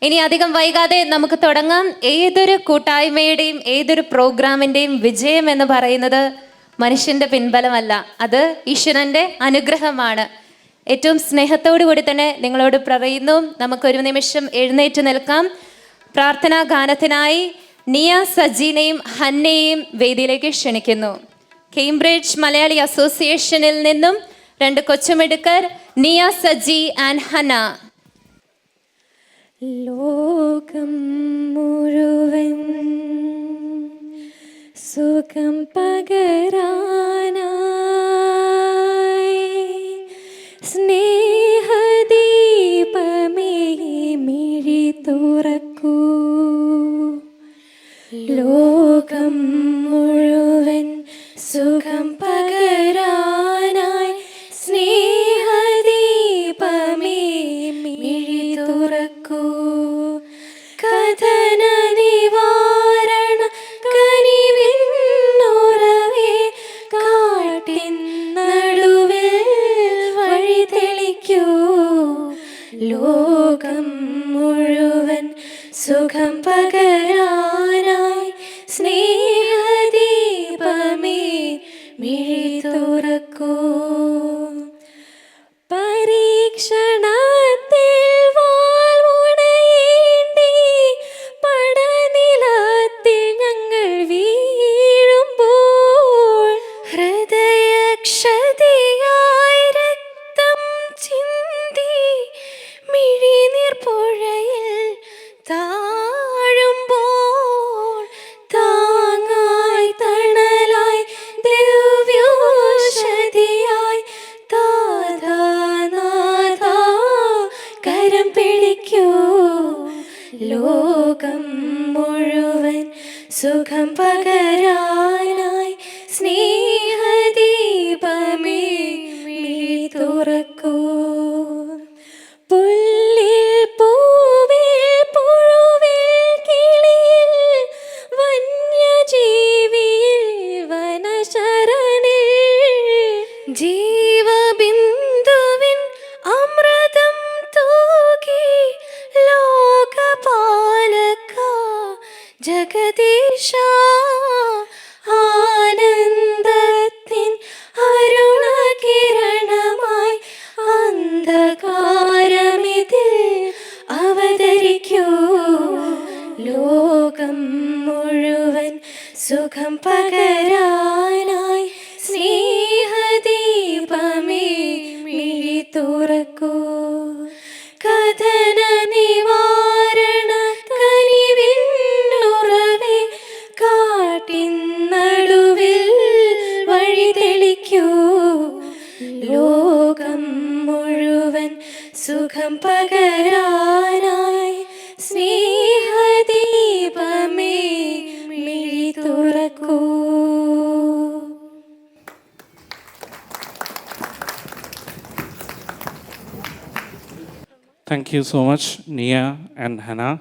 ഇനി അധികം വൈകാതെ നമുക്ക് തുടങ്ങാം. ഏതൊരു കൂട്ടായ്മയുടെയും ഏതൊരു പ്രോഗ്രാമിൻ്റെയും വിജയം എന്ന് പറയുന്നത് മനുഷ്യൻ്റെ പിൻബലമല്ല, അത് ഈശ്വരൻ്റെ അനുഗ്രഹമാണ്. ഏറ്റവും സ്നേഹത്തോടു കൂടി തന്നെ നിങ്ങളോട് പറയുന്നു, നമുക്കൊരു നിമിഷം എഴുന്നേറ്റ് നിൽക്കാം. പ്രാർത്ഥനാ ഗാനത്തിനായി നിയ സജീനെയും ഹന്നയെയും വേദിയിലേക്ക് ക്ഷണിക്കുന്നു. കേംബ്രിഡ്ജ് മലയാളി അസോസിയേഷനിൽ നിന്നും 2 കൊച്ചുമിടുക്കർ നിയ സജി ആൻഡ് ഹന്ന. ലോകം മുഴുവൻ സുഖം പകരാനായി സ്നേഹദീപമേ മിഴി തുറക്കൂ. ലോകം മുഴുവൻ സുഖം പകരാനായി സ്നേഹദീപമേ മിഴി തുറക്കൂ. കഥന നിവാരണ കനിവിന്നുറവേ കാട്ടിൻ നടുവിൽ വഴി തെളിക്കൂ. ലോകം മുഴുവൻ സുഖം പകരാനായി സ്നേഹദീപമേ മിഴി തുറക്കൂ. പരീക്ഷണത്തിൽ വാൾമുനയേന്തി പടനിലത്തിൽ ഞങ്ങൾ വീഴുമ്പോൾ ഹൃദയക്ഷതിയായി രക്തം ചിന്തി മിഴിനീർ പുഴയിൽ താഴുമ്പോൾ താങ്ങായി തണലായി ദിവ്യോഷധിയായി താതാനാഥാ കരം പിടിക്കൂ. ലോകം മുഴുവൻ സുഖം പകരാനായി സ്നേഹദീപമേ മിഴി തുറക്കൂ. പുല്ലിൽ പൂവിൽ പുഴുവിൽ കിളിയിൽ വന്യജീവിയിൽ വനശരണിൽ ജീവബിന്ദുവിൻ അമൃതം തൂകി ലോകപാലക ജഗദീശ ആനന്ദത്തിൻ അരുണകിരണമായി അന്ധകാരമിതിൽ അവതരിക്കൂ. ലോകം മുഴുവൻ സുഖം പകരാനായി സ്നേഹദീപമേ മിഴി തുറക്കൂ. കഥന നിവാരണ കനിവിന്നുറവേ കാട്ടിൻ നടുവിൽ വഴി തെളിക്കൂ. ലോകം മുഴുവൻ സുഖം പകരാനായി സ്നേഹദീപമേ മിഴി തുറക്കൂ. Thank you so much, Nia and Hannah.